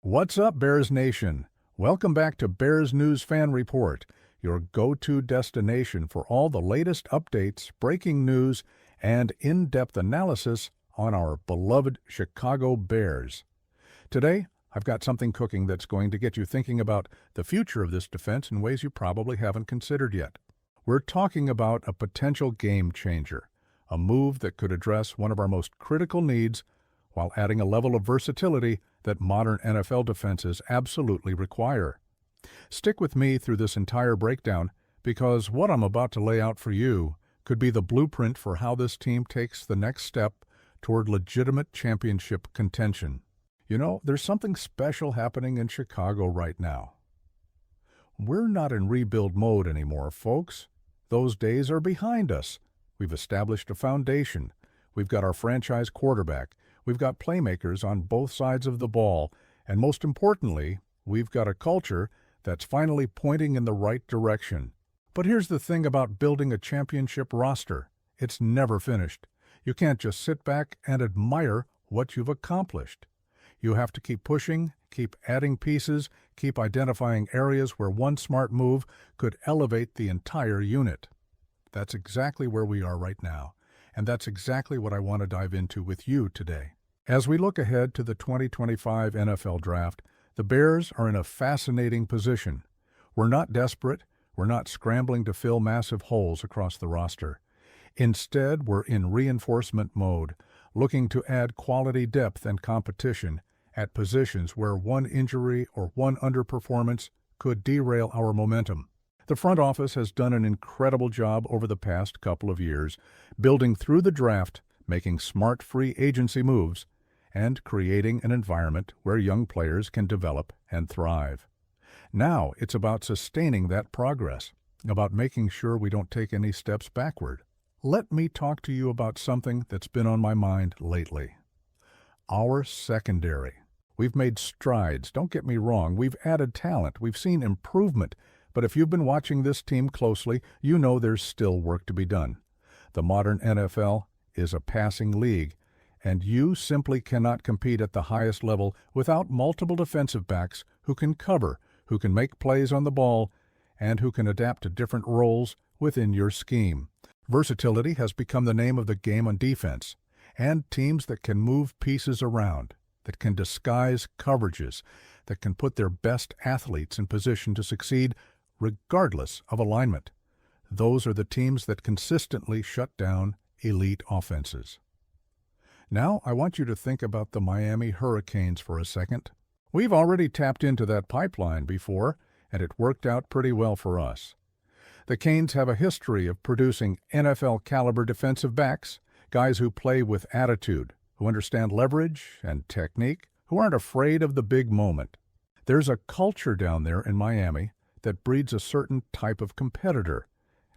What's up, Bears Nation? Welcome back to Bears News Fan Report, your go-to destination for all the latest updates, breaking news, and in-depth analysis on our beloved Chicago Bears. Today, I've got something cooking that's going to get you thinking about the future of this defense in ways you probably haven't considered yet. We're talking about a potential game changer, a move that could address one of our most critical needs while adding a level of versatility that modern NFL defenses absolutely require. Stick with me through this entire breakdown because what I'm about to lay out for you could be the blueprint for how this team takes the next step toward legitimate championship contention. You know, there's something special happening in Chicago right now. We're not in rebuild mode anymore, folks. Those days are behind us. We've established a foundation. We've got our franchise quarterback. We've got playmakers on both sides of the ball. And most importantly, we've got a culture that's finally pointing in the right direction. But here's the thing about building a championship roster. It's never finished. You can't just sit back and admire what you've accomplished. You have to keep pushing, keep adding pieces, keep identifying areas where one smart move could elevate the entire unit. That's exactly where we are right now, and that's exactly what I want to dive into with you today. As we look ahead to the 2025 NFL Draft, the Bears are in a fascinating position. We're not desperate. We're not scrambling to fill massive holes across the roster. Instead, we're in reinforcement mode, looking to add quality depth and competition at positions where one injury or one underperformance could derail our momentum. The front office has done an incredible job over the past couple of years, building through the draft, making smart free agency moves, and creating an environment where young players can develop and thrive. Now it's about sustaining that progress, about making sure we don't take any steps backward. Let me talk to you about something that's been on my mind lately. Our secondary. We've made strides, don't get me wrong. We've added talent. We've seen improvement. But if you've been watching this team closely, you know there's still work to be done. The modern NFL is a passing league, and you simply cannot compete at the highest level without multiple defensive backs who can cover, who can make plays on the ball, and who can adapt to different roles within your scheme. Versatility has become the name of the game on defense, and teams that can move pieces around, that can disguise coverages, that can put their best athletes in position to succeed regardless of alignment. Those are the teams that consistently shut down elite offenses. Now, I want you to think about the Miami Hurricanes for a second. We've already tapped into that pipeline before, and it worked out pretty well for us. The Canes have a history of producing NFL-caliber defensive backs, guys who play with attitude, who understand leverage and technique, who aren't afraid of the big moment. There's a culture down there in Miami that breeds a certain type of competitor,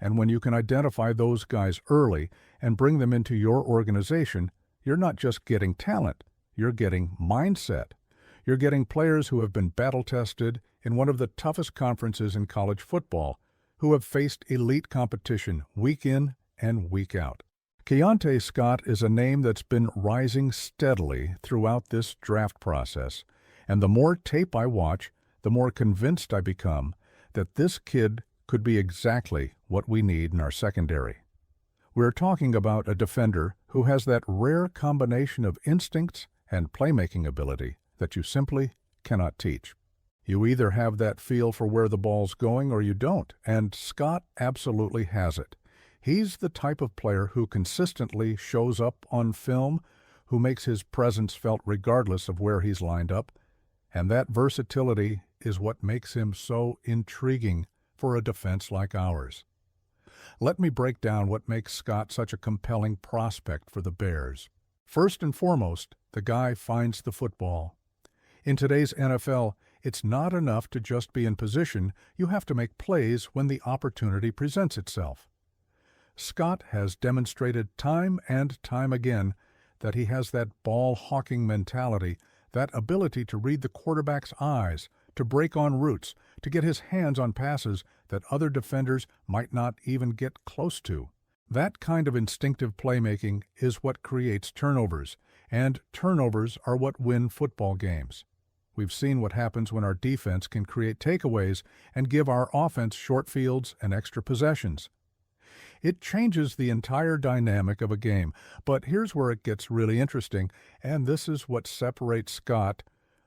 and when you can identify those guys early and bring them into your organization, you're not just getting talent, you're getting mindset. You're getting players who have been battle-tested in one of the toughest conferences in college football, who have faced elite competition week in and week out. Keonte Scott is a name that's been rising steadily throughout this draft process, and the more tape I watch, the more convinced I become that this kid could be exactly what we need in our secondary. We're talking about a defender who has that rare combination of instincts and playmaking ability that you simply cannot teach. You either have that feel for where the ball's going or you don't, and Scott absolutely has it. He's the type of player who consistently shows up on film, who makes his presence felt regardless of where he's lined up, and that versatility is what makes him so intriguing for a defense like ours. Let me break down what makes Scott such a compelling prospect for the Bears. First and foremost, the guy finds the football. In today's NFL, it's not enough to just be in position. You have to make plays when the opportunity presents itself. Scott has demonstrated time and time again that he has that ball-hawking mentality, that ability to read the quarterback's eyes, to break on routes, to get his hands on passes that other defenders might not even get close to. That kind of instinctive playmaking is what creates turnovers, and turnovers are what win football games. We've seen what happens when our defense can create takeaways and give our offense short fields and extra possessions. It changes the entire dynamic of a game, but here's where it gets really interesting, and this is what separates Scott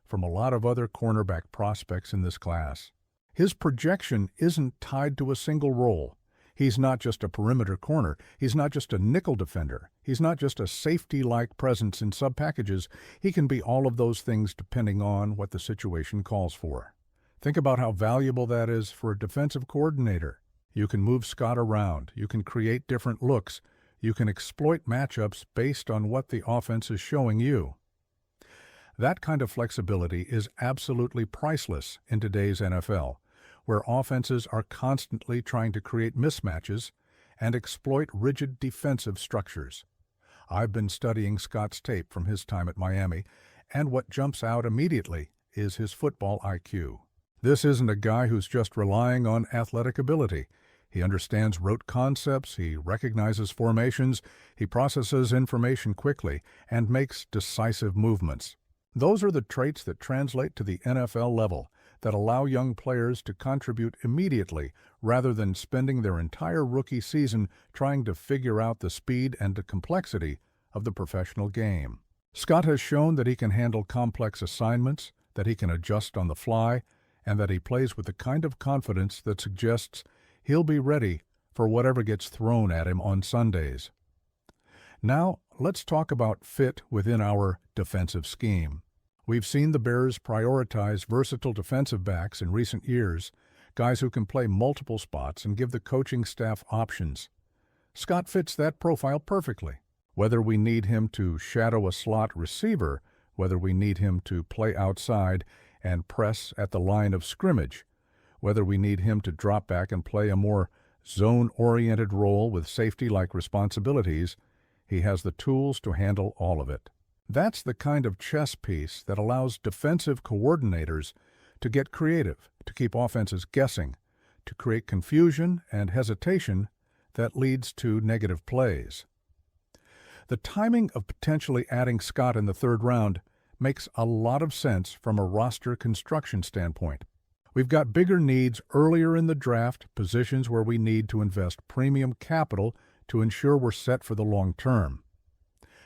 from a lot of other cornerback prospects in this class. His projection isn't tied to a single role. He's not just a perimeter corner. He's not just a nickel defender. He's not just a safety-like presence in sub-packages. He can be all of those things depending on what the situation calls for. Think about how valuable that is for a defensive coordinator. You can move Scott around. You can create different looks. You can exploit matchups based on what the offense is showing you. That kind of flexibility is absolutely priceless in today's NFL, where offenses are constantly trying to create mismatches and exploit rigid defensive structures. I've been studying Scott's tape from his time at Miami, and what jumps out immediately is his football IQ. This isn't a guy who's just relying on athletic ability. He understands rote concepts, he recognizes formations, he processes information quickly, and makes decisive movements. Those are the traits that translate to the NFL level, that allow young players to contribute immediately rather than spending their entire rookie season trying to figure out the speed and the complexity of the professional game. Scott has shown that he can handle complex assignments, that he can adjust on the fly, and that he plays with the kind of confidence that suggests he'll be ready for whatever gets thrown at him on Sundays. Now, let's talk about fit within our defensive scheme. We've seen the Bears prioritize versatile defensive backs in recent years, guys who can play multiple spots and give the coaching staff options. Scott fits that profile perfectly. Whether we need him to shadow a slot receiver, whether we need him to play outside and press at the line of scrimmage, whether we need him to drop back and play a more zone-oriented role with safety-like responsibilities, he has the tools to handle all of it. That's the kind of chess piece that allows defensive coordinators to get creative, to keep offenses guessing, to create confusion and hesitation that leads to negative plays. The timing of potentially adding Scott in the third round makes a lot of sense from a roster construction standpoint. We've got bigger needs earlier in the draft, positions where we need to invest premium capital to ensure we're set for the long term.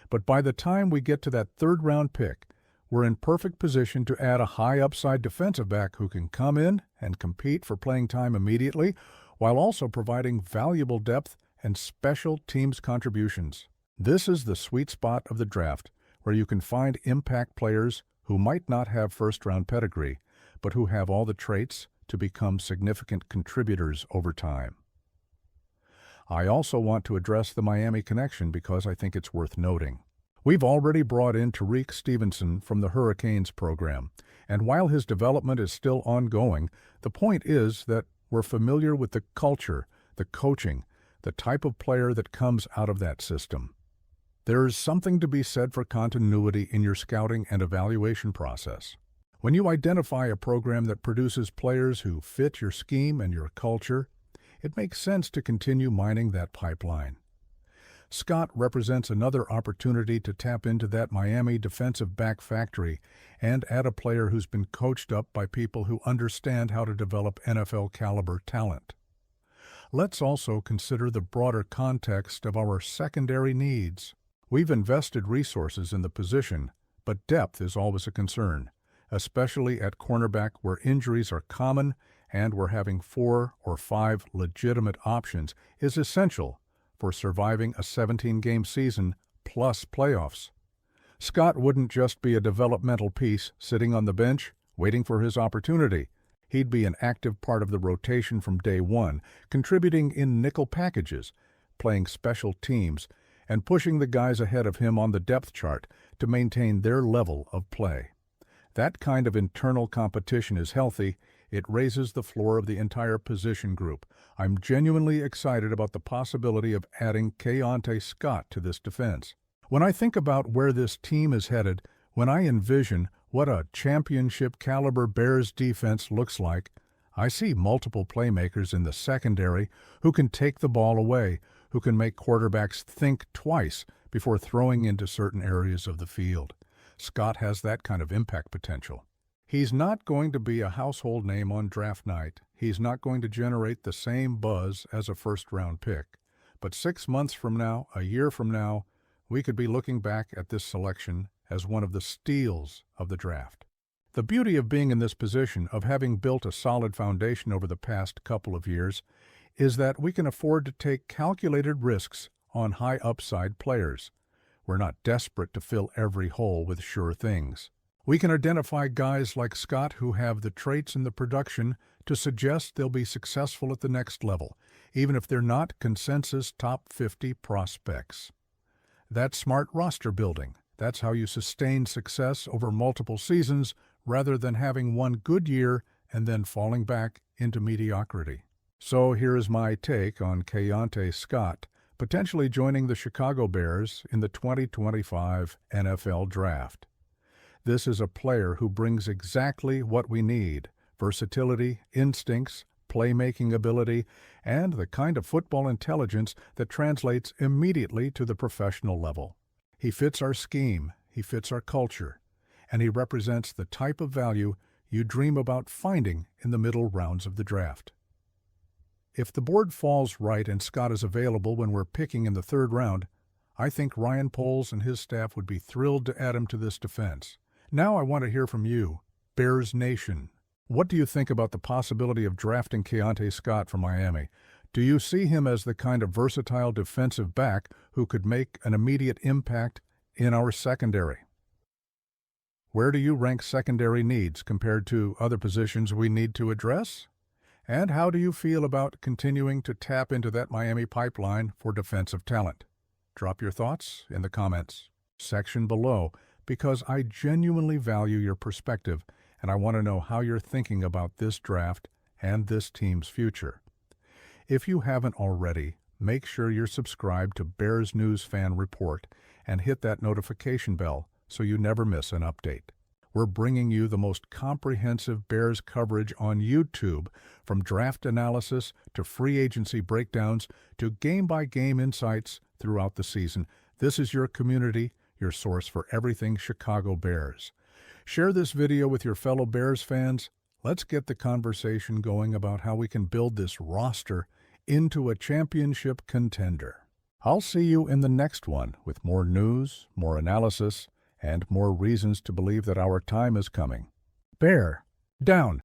But by the time we get to that third-round pick, we're in perfect position to add a high-upside defensive back who can come in and compete for playing time immediately, while also providing valuable depth and special teams contributions. This is the sweet spot of the draft, where you can find impact players who might not have first-round pedigree, but who have all the traits to become significant contributors over time. I also want to address the Miami connection because I think it's worth noting. We've already brought in Tariq Stevenson from the Hurricanes program, and while his development is still ongoing, the point is that we're familiar with the culture, the coaching, the type of player that comes out of that system. There's something to be said for continuity in your scouting and evaluation process. When you identify a program that produces players who fit your scheme and your culture, it makes sense to continue mining that pipeline. Scott represents another opportunity to tap into that Miami defensive back factory and add a player who's been coached up by people who understand how to develop NFL-caliber talent. Let's also consider the broader context of our secondary needs. We've invested resources in the position, but depth is always a concern, especially at cornerback where injuries are common and where having 4 or 5 legitimate options is essential for surviving a 17-game season plus playoffs. Scott wouldn't just be a developmental piece sitting on the bench waiting for his opportunity. He'd be an active part of the rotation from day one, contributing in nickel packages, playing special teams, and pushing the guys ahead of him on the depth chart to maintain their level of play. That kind of internal competition is healthy. It raises the floor of the entire position group. I'm genuinely excited about the possibility of adding Keonte Scott to this defense. When I think about where this team is headed, when I envision what a championship-caliber Bears defense looks like, I see multiple playmakers in the secondary who can take the ball away, who can make quarterbacks think twice before throwing into certain areas of the field. Scott has that kind of impact potential. He's not going to be a household name on draft night. He's not going to generate the same buzz as a first-round pick. But 6 months from now, a year from now, we could be looking back at this selection as one of the steals of the draft. The beauty of being in this position, of having built a solid foundation over the past couple of years, is that we can afford to take calculated risks on high upside players. We're not desperate to fill every hole with sure things. We can identify guys like Scott who have the traits and the production to suggest they'll be successful at the next level, even if they're not consensus top 50 prospects. That's smart roster building. That's how you sustain success over multiple seasons rather than having one good year and then falling back into mediocrity. So here is my take on Keonte Scott potentially joining the Chicago Bears in the 2025 NFL Draft. This is a player who brings exactly what we need: versatility, instincts, playmaking ability, and the kind of football intelligence that translates immediately to the professional level. He fits our scheme, he fits our culture, and he represents the type of value you dream about finding in the middle rounds of the draft. If the board falls right and Scott is available when we're picking in the 3rd round, I think Ryan Poles and his staff would be thrilled to add him to this defense. Now I want to hear from you, Bears Nation. What do you think about the possibility of drafting Keonte Scott from Miami? Do you see him as the kind of versatile defensive back who could make an immediate impact in our secondary? Where do you rank secondary needs compared to other positions we need to address? And how do you feel about continuing to tap into that Miami pipeline for defensive talent? Drop your thoughts in the comments section below, because I genuinely value your perspective and I want to know how you're thinking about this draft and this team's future. If you haven't already, make sure you're subscribed to Bears News Fan Report and hit that notification bell so you never miss an update. We're bringing you the most comprehensive Bears coverage on YouTube, from draft analysis to free agency breakdowns to game-by-game insights throughout the season. This is your community, your source for everything Chicago Bears. Share this video with your fellow Bears fans. Let's get the conversation going about how we can build this roster into a championship contender. I'll see you in the next one with more news, more analysis, and more reasons to believe that our time is coming. Bear down.